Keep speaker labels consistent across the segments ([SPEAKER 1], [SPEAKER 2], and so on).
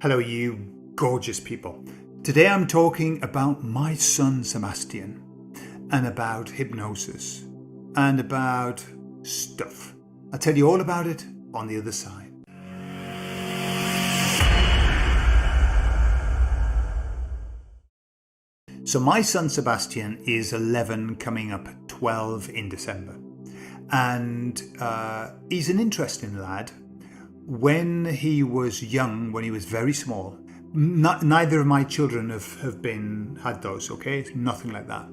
[SPEAKER 1] Hello, you gorgeous people. Today I'm talking about my son Sebastian and about hypnosis and about stuff. I'll tell you all about it on the other side. So my son Sebastian is 11, coming up 12 in December. And he's an interesting lad. When he was young, when he was very small, neither of my children have had those, okay? Nothing like that.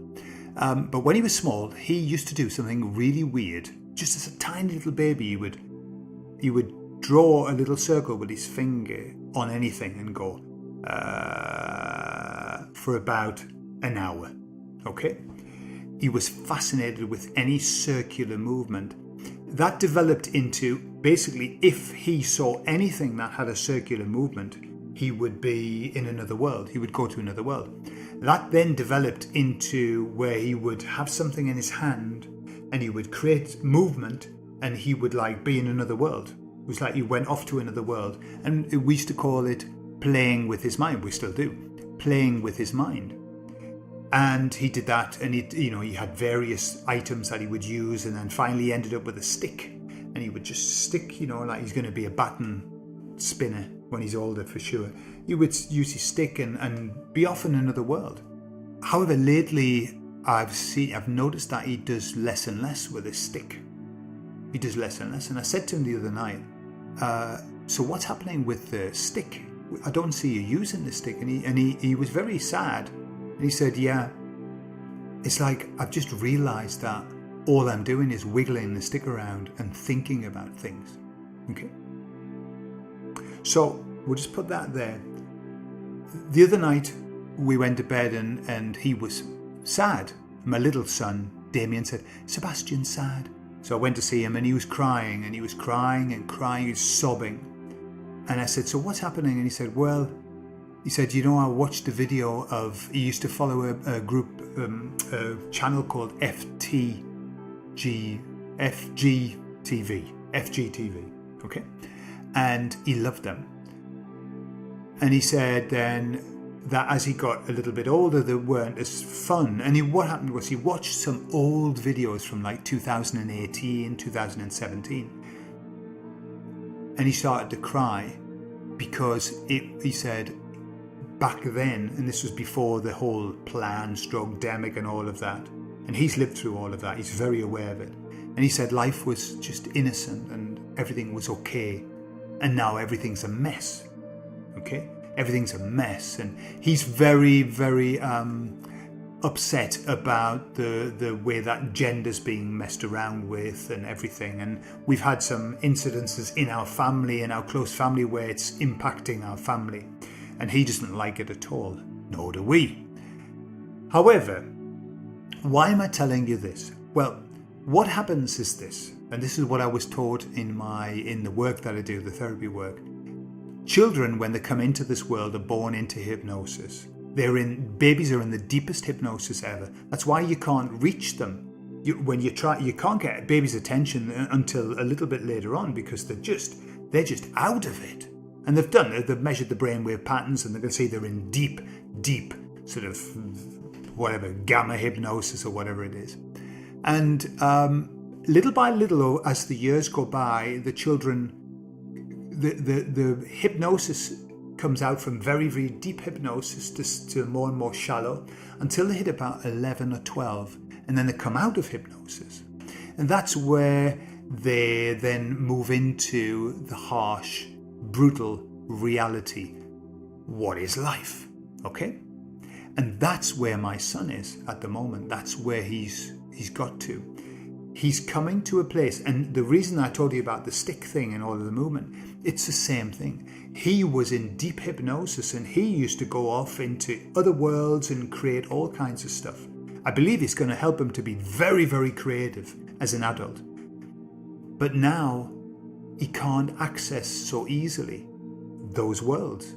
[SPEAKER 1] But when he was small, he used to do something really weird. Just as a tiny little baby, he would draw a little circle with his finger on anything and go for about an hour, okay? He was fascinated with any circular movement. That developed into, basically, if he saw anything that had a circular movement, he would be in another world. He would go to another world. That then developed into where he would have something in his hand and he would create movement and he would be in another world. It was like he went off to another world. And we used to call it playing with his mind. We still do. Playing with his mind. And he did that, and he had various items that he would use, and then finally ended up with a stick. And he would just stick, like he's going to be a baton spinner when he's older for sure. He would use his stick and be off in another world. However, lately I've noticed that he does less and less with his stick. He does less and less. And I said to him the other night, so what's happening with the stick? I don't see you using the stick. And he was very sad. And he said, yeah, it's like I've just realized that all I'm doing is wiggling the stick around and thinking about things. Okay. So we'll just put that there. The other night we went to bed and he was sad. My little son, Damien, said, Sebastian's sad. So I went to see him and he was crying and he was crying and crying, he was sobbing. And I said, so what's happening? And he said, I watched a video of, he used to follow a group, a channel called FGTV, okay? And he loved them. And he said then that as he got a little bit older, they weren't as fun. And what happened was he watched some old videos from 2018, 2017. And he started to cry because he said, back then, and this was before the whole pandemic and all of that, and he's lived through all of that, he's very aware of it, and he said life was just innocent and everything was okay, and now everything's a mess, okay? Everything's a mess, and he's very, very upset about the way that gender's being messed around with and everything, and we've had some incidences in our family, in our close family, where it's impacting our family. And he doesn't like it at all, nor do we. However, why am I telling you this? Well, what happens is this, and this is what I was taught in the work that I do, the therapy work. Children, when they come into this world, are born into hypnosis. Babies are in the deepest hypnosis ever. That's why you can't reach them. You can't get babies' attention until a little bit later on, because they're just out of it. And they've measured the brainwave patterns, and they can see they're in deep sort of gamma hypnosis or whatever it is. And little by little, as the years go by, the children, the hypnosis comes out from very, very deep hypnosis to more and more shallow until they hit about 11 or 12, and then they come out of hypnosis. And that's where they then move into the harsh, brutal reality. What is life? Okay? And that's where my son is at the moment. That's where he's got to. He's coming to a place, and the reason I told you about the stick thing and all of the movement, it's the same thing. He was in deep hypnosis and he used to go off into other worlds and create all kinds of stuff. I believe it's going to help him to be very, very creative as an adult. But now he can't access so easily those worlds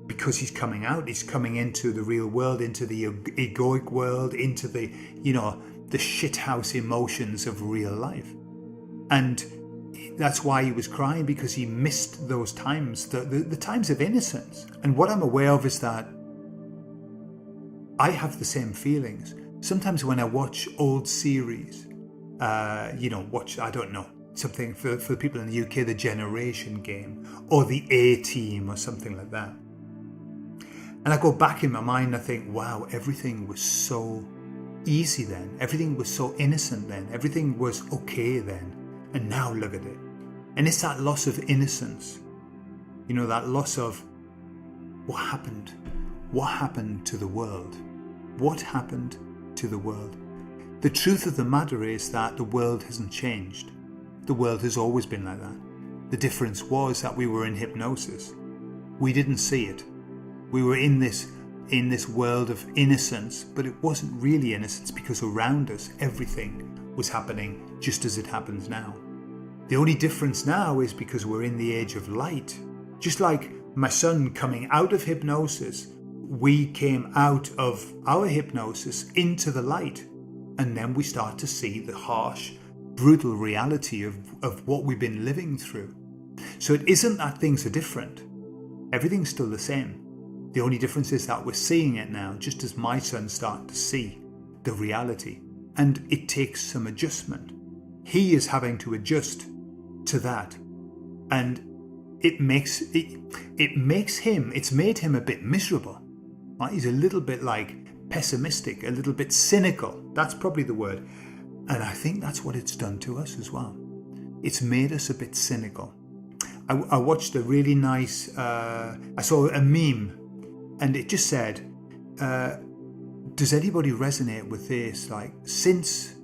[SPEAKER 1] because he's coming out, he's coming into the real world, into the egoic world, into the shithouse emotions of real life. And that's why he was crying, because he missed those times, the times of innocence. And what I'm aware of is that I have the same feelings. Sometimes when I watch old series, watch, I don't know, something for the people in the UK, the Generation Game or the A-Team or something like that. And I go back in my mind and I think, wow, everything was so easy then. Everything was so innocent then. Everything was okay then. And now look at it. And it's that loss of innocence. That loss of what happened? What happened to the world? What happened to the world? The truth of the matter is that the world hasn't changed. The world has always been like that. The difference was that we were in hypnosis. We didn't see it. We were in this world of innocence, but it wasn't really innocence, because around us everything was happening just as it happens now. The only difference now is because we're in the age of light. Just like my son coming out of hypnosis, we came out of our hypnosis into the light, and then we start to see the harsh, brutal reality of what we've been living through. So it isn't that things are different. Everything's still the same. The only difference is that we're seeing it now, just as my son started to see the reality. And it takes some adjustment. He is having to adjust to that. And it's made him a bit miserable. Right? He's a little bit pessimistic, a little bit cynical. That's probably the word. And I think that's what it's done to us as well. It's made us a bit cynical. I watched a really nice, I saw a meme, and it just said, does anybody resonate with this? Since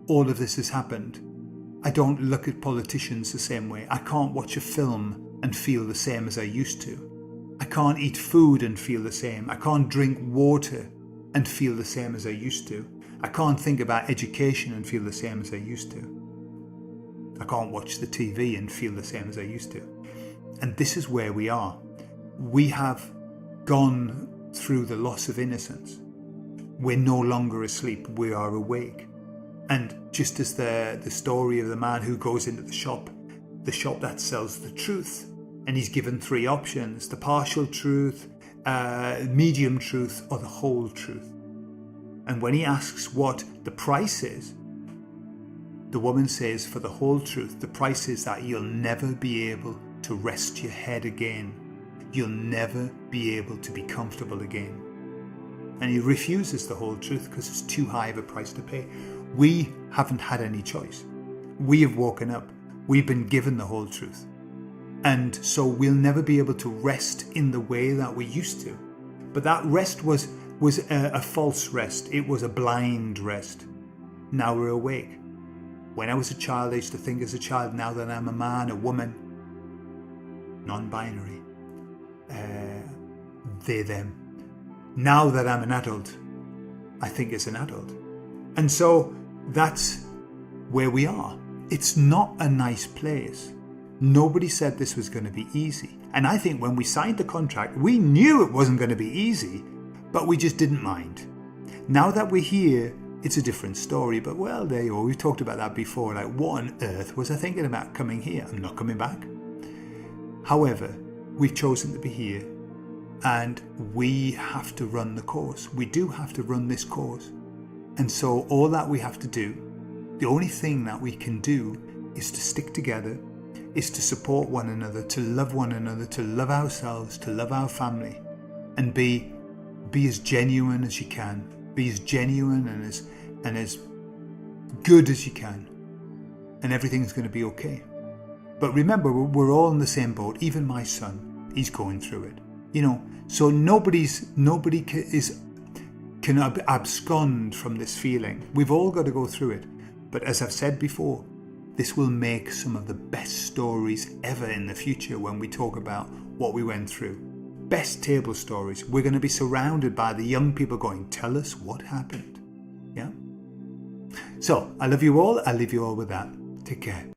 [SPEAKER 1] all of this has happened, I don't look at politicians the same way. I can't watch a film and feel the same as I used to. I can't eat food and feel the same. I can't drink water and feel the same as I used to. I can't think about education and feel the same as I used to. I can't watch the TV and feel the same as I used to. And this is where we are. We have gone through the loss of innocence. We're no longer asleep, we are awake. And just as the story of the man who goes into the shop that sells the truth, and he's given 3 options: the partial truth, medium truth, or the whole truth. And when he asks what the price is, the woman says, for the whole truth, the price is that you'll never be able to rest your head again. You'll never be able to be comfortable again. And he refuses the whole truth because it's too high of a price to pay. We haven't had any choice. We have woken up. We've been given the whole truth. And so we'll never be able to rest in the way that we used to. But that rest was a false rest. It was a blind rest. Now we're awake. When I was a child, I used to think as a child. Now that I'm a man, a woman, non-binary, they, them. Now that I'm an adult, I think as an adult. And so that's where we are. It's not a nice place. Nobody said this was going to be easy. And I think when we signed the contract, we knew it wasn't going to be easy, but we just didn't mind. Now that we're here, it's a different story. But well, there you go. We've talked about that before. What on earth was I thinking about coming here? I'm not coming back. However, we've chosen to be here, and we have to run the course. We do have to run this course. And so all that we have to do, the only thing that we can do, is to stick together, is to support one another, to love one another, to love ourselves, to love our family, and be as genuine as you can. Be as genuine and as good as you can. And everything's going to be okay. But remember, we're all in the same boat. Even my son, he's going through it. So nobody can abscond from this feeling. We've all got to go through it. But as I've said before, this will make some of the best stories ever in the future when we talk about what we went through. Best table stories. We're going to be surrounded by the young people going, tell us what happened. Yeah? So, I love you all. I'll leave you all with that. Take care.